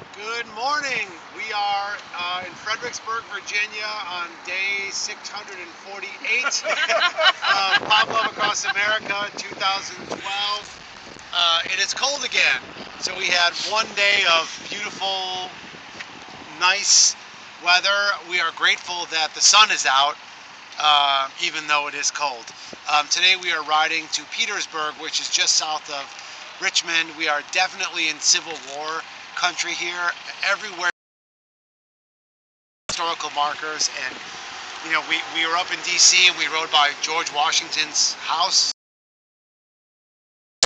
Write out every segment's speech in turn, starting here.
Good morning. We are in Fredericksburg, Virginia on day 648 of Pablove Across America 2012. It is cold again. So we had one day of beautiful, nice weather. We are grateful that the sun is out, even though it is cold. Today we are riding to Petersburg, which is just south of Richmond. We are definitely in Civil War country here. Everywhere historical markers, and you know, we were up in DC and we rode by George Washington's house,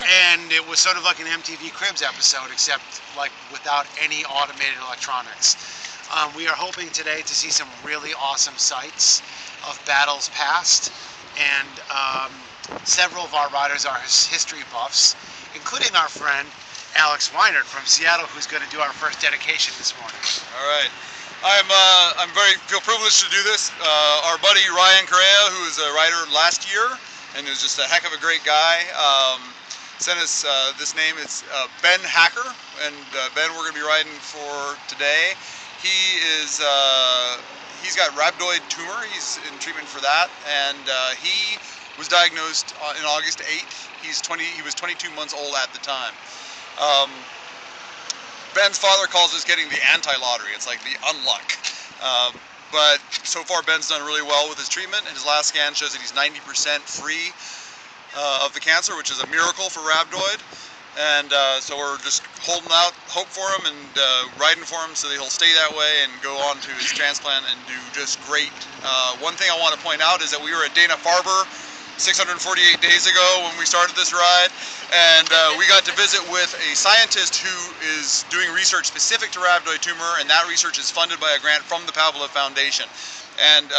and it was sort of like an MTV Cribs episode, except like without any automated electronics. We are hoping today to see some really awesome sights of battles past, and several of our riders are history buffs, including our friend Alex Weinert from Seattle, who's going to do our first dedication this morning. All right. I'm feel privileged to do this. Our buddy Ryan Correa, who was a rider last year and is just a heck of a great guy, sent us this name. It's Ben Hacker, and Ben we're going to be riding for today. He's got Rhabdoid Tumor. He's in treatment for that, and he was diagnosed in August 8th. He was 22 months old at the time. Ben's father calls this getting the anti-lottery. It's like the unluck. But so far Ben's done really well with his treatment. His last scan shows that he's 90% free of the cancer, which is a miracle for Rhabdoid. And so we're just holding out hope for him and riding for him so that he'll stay that way and go on to his transplant and do just great. One thing I want to point out is that we were at Dana-Farber 648 days ago when we started this ride, and we got to visit with a scientist who is doing research specific to Rhabdoid tumor, and that research is funded by a grant from the Pablove Foundation. And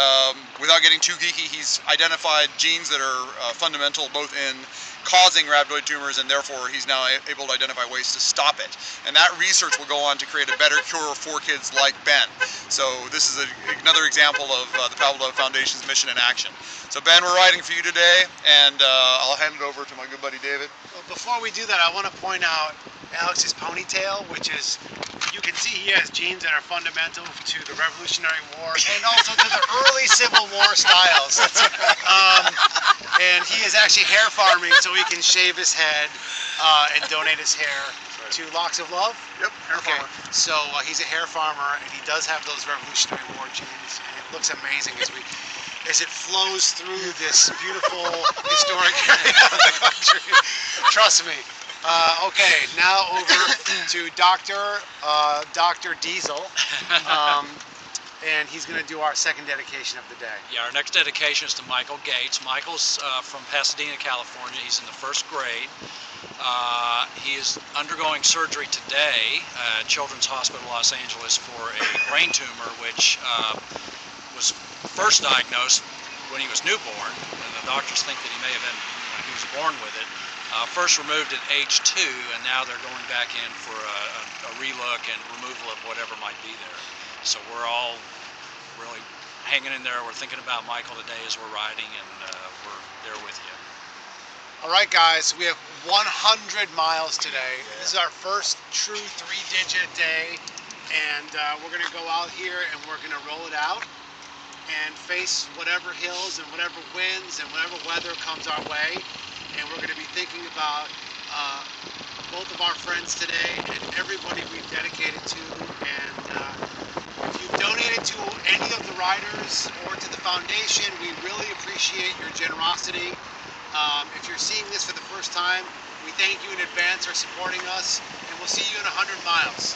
without getting too geeky, he's identified genes that are fundamental both in causing rhabdoid tumors, and therefore he's now able to identify ways to stop it. And that research will go on to create a better cure for kids like Ben. So this is another example of the Pablove Foundation's mission in action. So Ben, we're riding for you today, and I'll hand it over to my good buddy David. Well, before we do that, I want to point out Alex's ponytail, which is, you can see he has genes that are fundamental to the Revolutionary War and also to the early Civil War styles. And he is actually hair farming so he can shave his head and donate his hair to Locks of Love? Yep, hair farmer. So he's a hair farmer, and he does have those Revolutionary War genes, and it looks amazing as it flows through this beautiful historic area of the country. Trust me. Okay, now over to Dr. Diesel, and he's going to do our second dedication of the day. Yeah, our next dedication is to Michael Gates. Michael's from Pasadena, California. He's in the first grade. He is undergoing surgery today at Children's Hospital, Los Angeles, for a brain tumor, which was first diagnosed when he was newborn, and the doctors think that he may have been, he was born with it. First removed at age 2, and now they're going back in for a relook and removal of whatever might be there. So we're all really hanging in there. We're thinking about Michael today as we're riding, and we're there with you. All right, guys, we have 100 miles today. Yeah. This is our first true 3-digit day, and we're going to go out here and we're going to roll it out and face whatever hills and whatever winds and whatever weather comes our way. And we're going to be thinking about both of our friends today and everybody we've dedicated to. And if you've donated to any of the riders or to the foundation, we really appreciate your generosity. If you're seeing this for the first time, we thank you in advance for supporting us, and we'll see you in 100 miles.